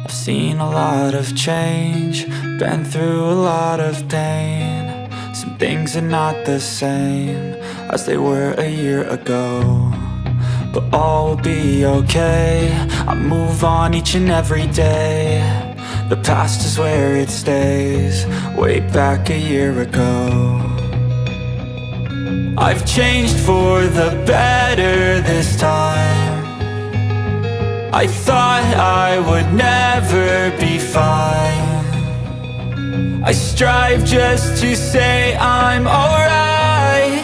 I've seen a lot of change, been through a lot of pain. Some things are not the same as they were a year ago, but all will be okay. I move on each and every day. The past is where it stays, way back a year ago. I've changed for the better this time. I thought I would never be fine. I strive just to say I'm alright,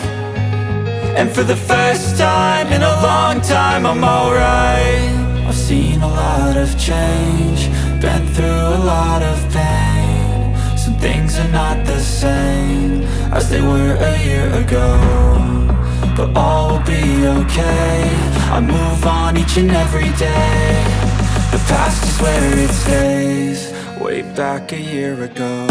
and for the first time in a long time I'm alright. I've seen a lot of change, been through a lot of pain. Some things are not the same as they were a year ago, but all will be okay. I move on each and every day. The past is where it stays, way back a year ago.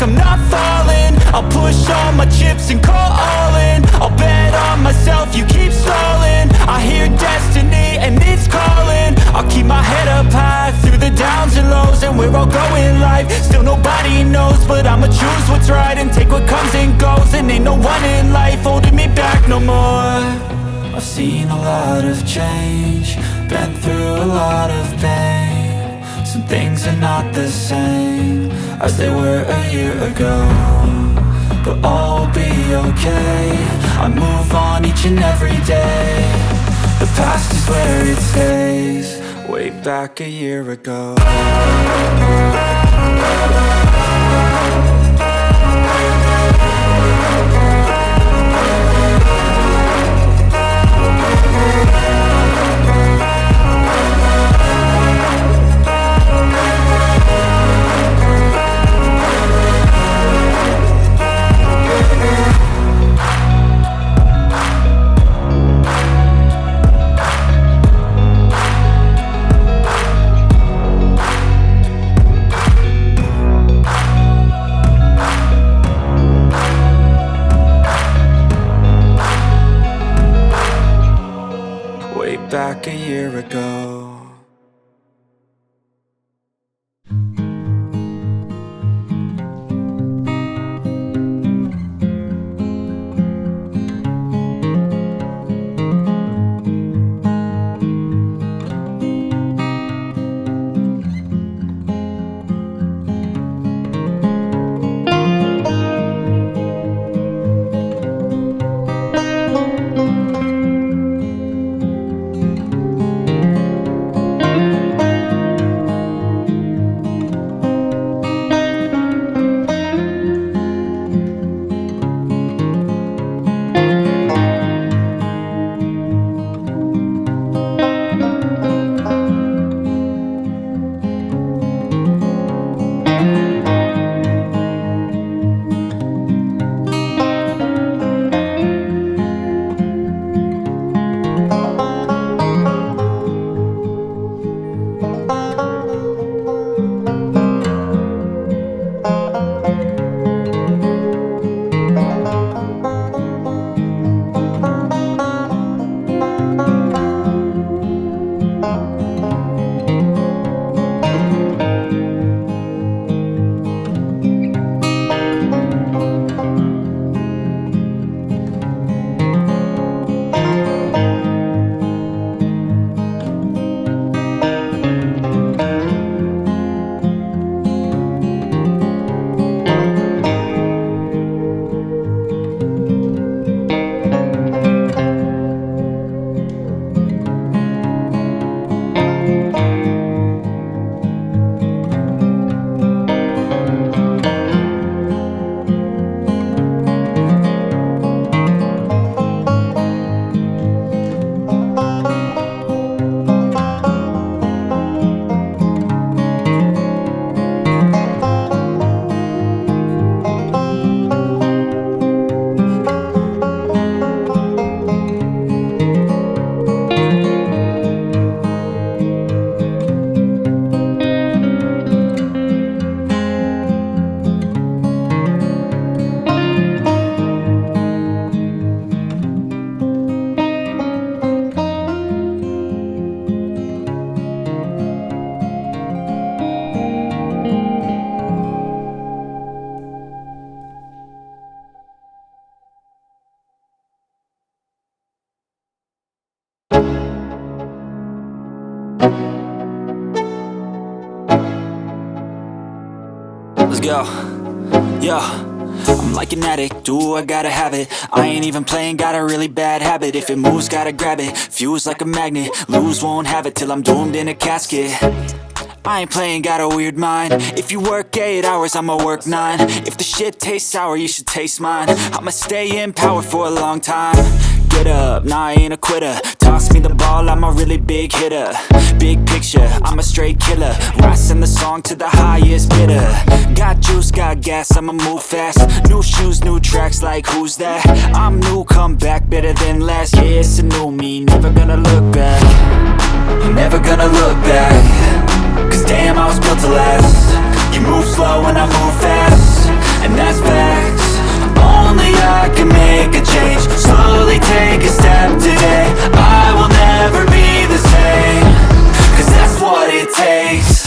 I'm not falling. I'll push all my chips and call all in. I'll bet on myself, you keep stalling. I hear destiny and it's calling. I'll keep my head up high through the downs and lows, and we're all going live. Still nobody knows, but I'ma choose what's right and take what comes and goes. And ain't no one in life holding me back no more. I've seen a lot of change, been through a lot of pain. Some things are not the same as they were a year ago, but all will be okay. I move on each and every day. The past is where it stays, way back a year ago. Back a year ago. Yo, yo, I'm like an addict, do I gotta have it. I ain't even playing, got a really bad habit. If it moves, gotta grab it, fuse like a magnet. Lose, won't have it till I'm doomed in a casket. I ain't playing, got a weird mind. If you work 8 hours, I'ma work 9. If the shit tastes sour, you should taste mine. I'ma stay in power for a long time. Get up, nah, I ain't a quitter. Toss me the ball, I'm a really big hitter. Big picture, I'm a straight killer. Rising the song to the highest bidder. Got juice, got gas, I'ma move fast. New shoes, new tracks, like who's that? I'm new, come back, better than last. Yeah, it's a new me, never gonna look back. Never gonna look back. Cause damn, I was built to last. You move slow and I move fast, and that's facts. Only I can make a change. Slowly take a step today. I will never be the same. Cause that's what it takes.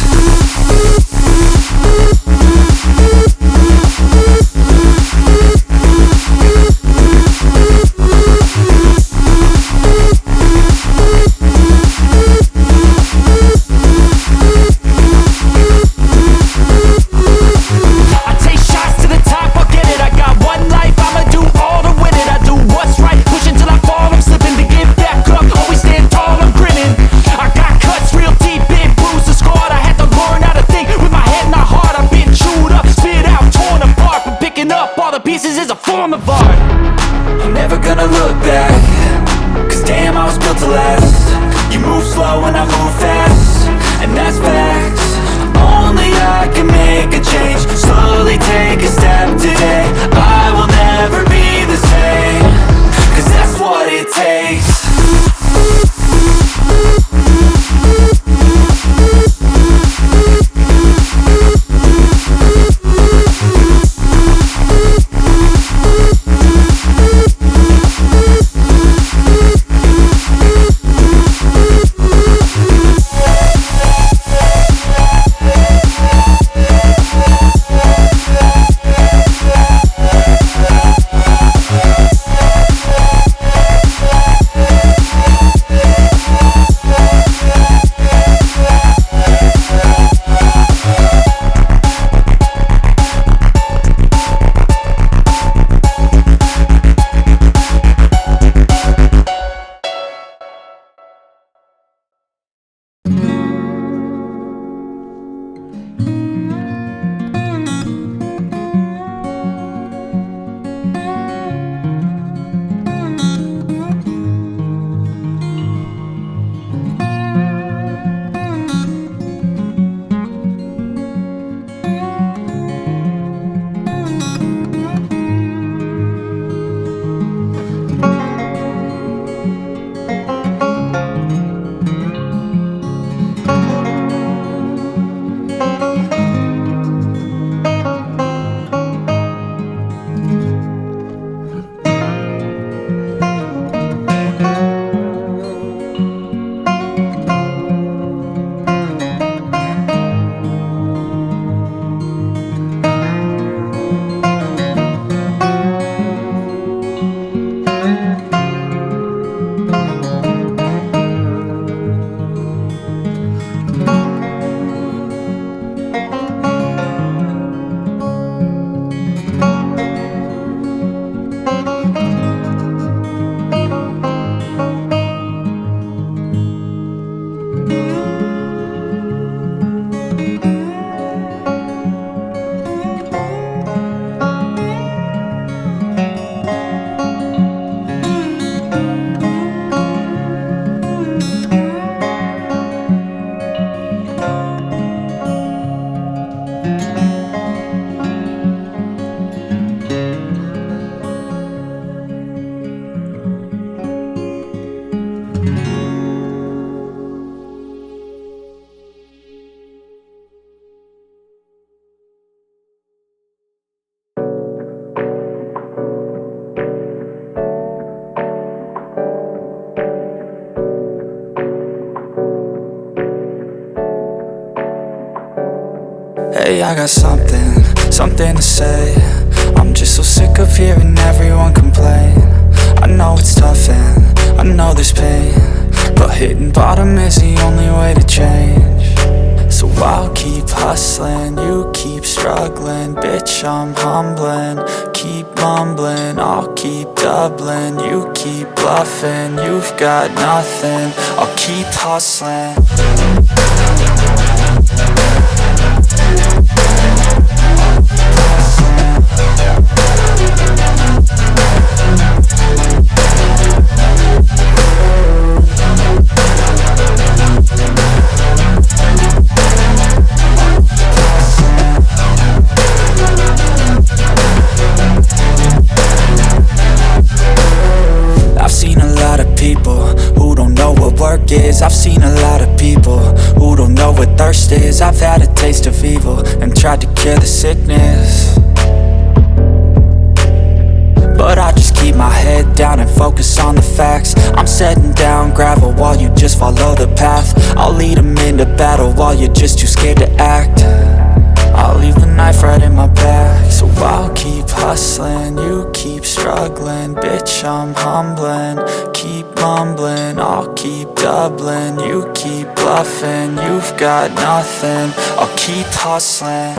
Hey, I got something to say. I'm just so sick of hearing everyone complain. I know it's tough and I know there's pain, but hitting bottom is the only way to change. So I'll keep hustling, you keep keep struggling, bitch, I'm humbling. Keep mumbling, I'll keep doubling. You keep bluffing, you've got nothing. I'll keep hustling. I've seen a lot of people who don't know what work is. I've seen a lot of people who don't know what thirst is. I've had a taste of evil and tried to cure the sickness, but I just keep my head down and focus on the facts. I'm setting down gravel while you just follow the path. I'll lead them into battle while you're just too scared to act. I'll leave the knife right in my back. So I'll keep hustling, you keep struggling. Bitch, I'm humbling. Keep mumbling, I'll keep doubling. You keep bluffing, you've got nothing. I'll keep hustling.